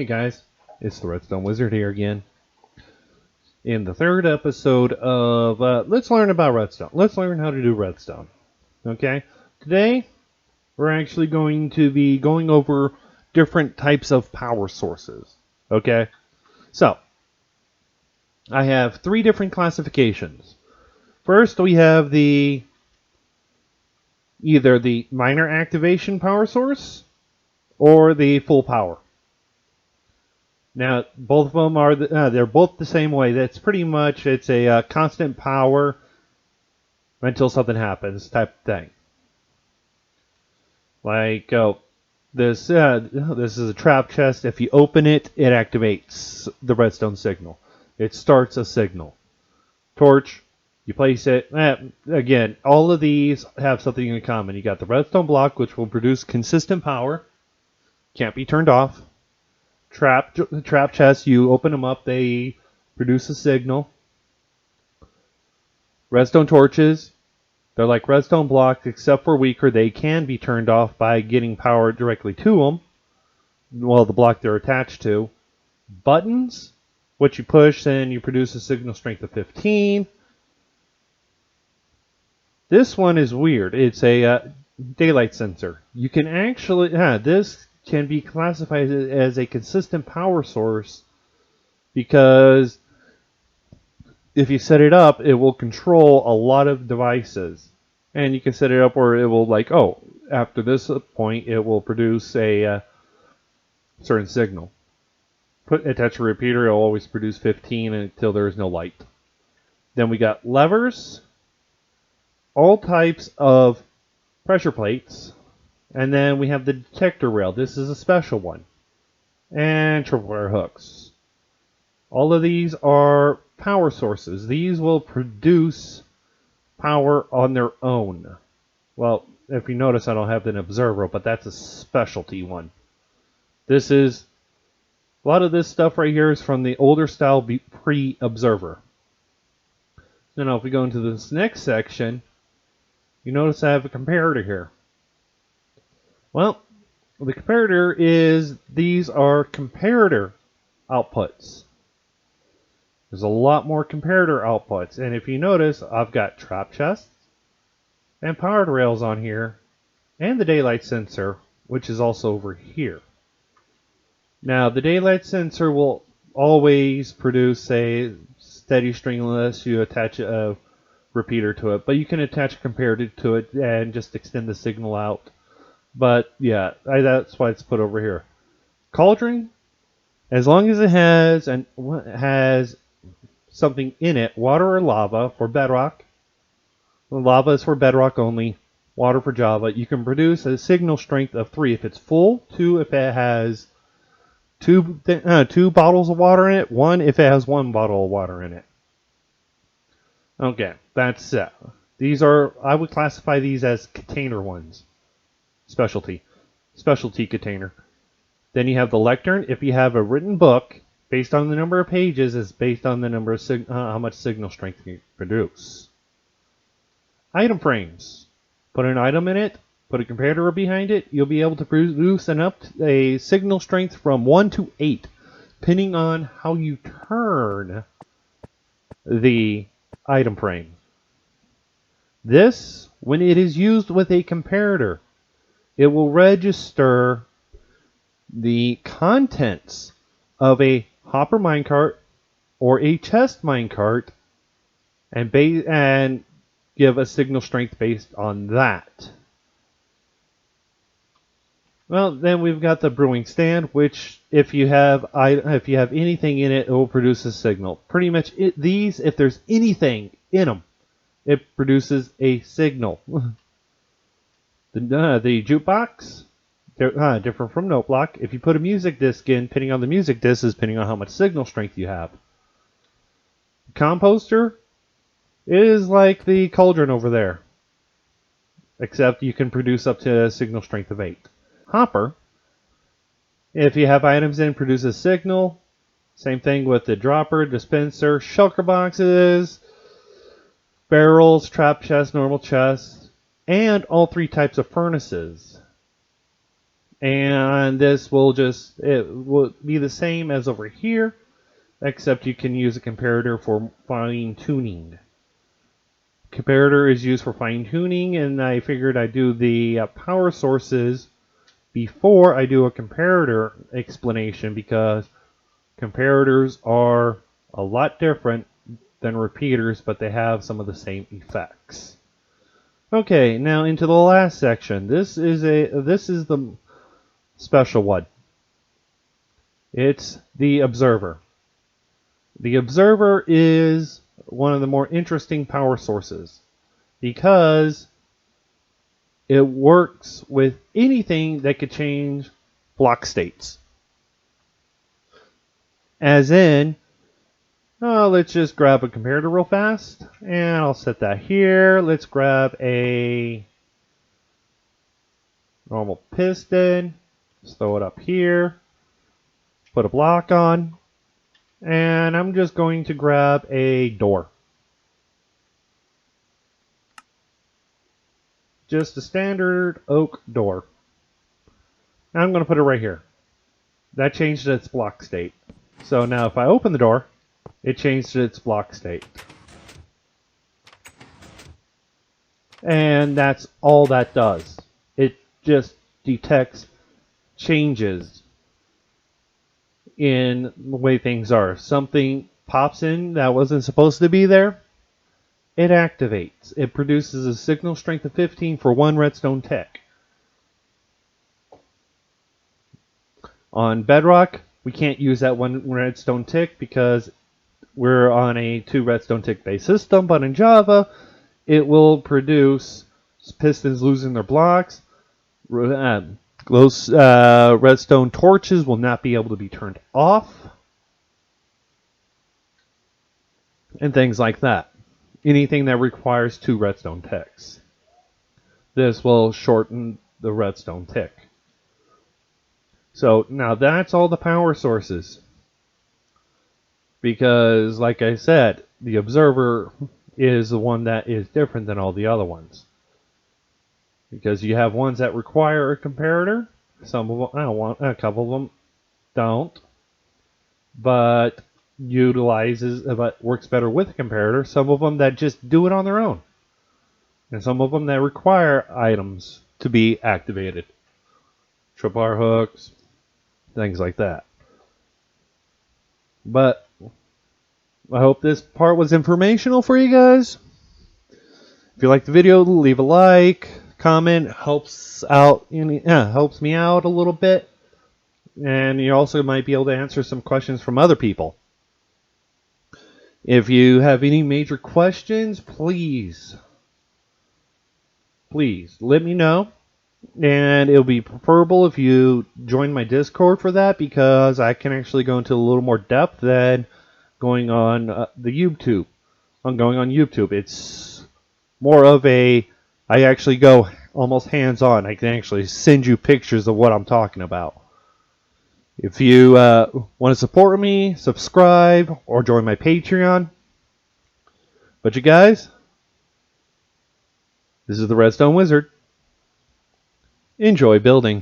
Hey guys, it's the Redstone Wizard here again. In the third episode of Let's Learn About Redstone. Let's learn how to do Redstone. Okay? Today, we're actually going to be going over different types of power sources. Okay? So, I have three different classifications. First, we have either the minor activation power source or the full power. Now, both of them are they're both the same way. That's pretty much it's a constant power until something happens type thing. Like this is a trap chest. If you open it, it activates the redstone signal. It starts a signal. Torch, you place it. Again, all of these have something in common. You got the redstone block, which will produce consistent power. Can't be turned off. Trap chests, you open them up, they produce a signal. Redstone torches, they're like redstone blocks except for weaker. They can be turned off by getting power directly to them. Well, the block they're attached to. Buttons, what you push and you produce a signal strength of 15. This one is weird. It's a daylight sensor. You can actually, this can be classified as a consistent power source because if you set it up, it will control a lot of devices. And you can set it up where it will after this point, it will produce a certain signal. Attach a repeater, it will always produce 15 until there is no light. Then we got levers, all types of pressure plates. And then we have the detector rail. This is a special one. And tripwire hooks. All of these are power sources. These will produce power on their own. Well, if you notice, I don't have an observer, but that's a specialty one. A lot of this stuff right here is from the older style pre-observer. So now if we go into this next section, you notice I have a comparator here. Well, the comparator these are comparator outputs. There's a lot more comparator outputs. And if you notice, I've got trap chests and power rails on here and the daylight sensor, which is also over here. Now, the daylight sensor will always produce a steady string unless you attach a repeater to it. But you can attach a comparator to it and just extend the signal out. But yeah, that's why it's put over here. Cauldron, as long as it has something in it, water or lava for Bedrock. Lava is for Bedrock only. Water for Java. You can produce a signal strength of 3 if it's full, 2 if it has two bottles of water in it, 1 if it has 1 bottle of water in it. Okay, that's it. I would classify these as container ones. Specialty container. Then you have the lectern. If you have a written book, based on the number of pages, is based on the number of how much signal strength you produce. Item frames. Put an item in it, put a comparator behind it, you'll be able to produce a signal strength from 1 to 8, depending on how you turn the item frame. This, when it is used with a comparator, it will register the contents of a hopper minecart or a chest minecart and give a signal strength based on that. Well, then we've got the brewing stand, which if you have anything in it, it will produce a signal. Pretty much if there's anything in them, it produces a signal. The jukebox, different from note block. If you put a music disc in, depending on the music disc is depending on how much signal strength you have. The composter is like the cauldron over there, except you can produce up to a signal strength of 8. Hopper, if you have items in, produces signal. Same thing with the dropper, dispenser, shulker boxes, barrels, trap chests, normal chests, and all 3 types of furnaces. And this will it will be the same as over here, except you can use a comparator for fine tuning. Comparator is used for fine tuning, and I figured I'd do the power sources before I do a comparator explanation, because comparators are a lot different than repeaters, but they have some of the same effects. Okay, now into the last section. This is the special one. It's the observer. The observer is one of the more interesting power sources because it works with anything that could change block states. As in, let's just grab a comparator real fast, and I'll set that here. Let's grab a normal piston. Let's throw it up here. Put a block on. And I'm just going to grab a door. Just a standard oak door. Now I'm going to put it right here. That changed its block state. So now if I open the door, it changed its block state. And that's all that does. It just detects changes in the way things are. Something pops in that wasn't supposed to be there, it activates. It produces a signal strength of 15 for 1 redstone tick. On Bedrock, we can't use that 1 redstone tick because we're on a 2 redstone tick based system, but in Java, it will produce pistons losing their blocks. Those redstone torches will not be able to be turned off. And things like that. Anything that requires 2 redstone ticks. This will shorten the redstone tick. So now that's all the power sources. Because, like I said, the observer is the one that is different than all the other ones. Because you have ones that require a comparator. Some of them, a couple of them don't. But works better with a comparator. Some of them that just do it on their own. And some of them that require items to be activated. Tripwire hooks, things like that. But I hope this part was informational for you guys. If you like the video, leave a like, comment, helps me out a little bit. And you also might be able to answer some questions from other people. If you have any major questions, please let me know. And it'll be preferable if you join my Discord for that, because I can actually go into a little more depth than going on the YouTube. I'm going on YouTube. It's more of I actually go almost hands-on. I can actually send you pictures of what I'm talking about. If you want to support me, subscribe, or join my Patreon. But you guys, this is the Redstone Wizard. Enjoy building.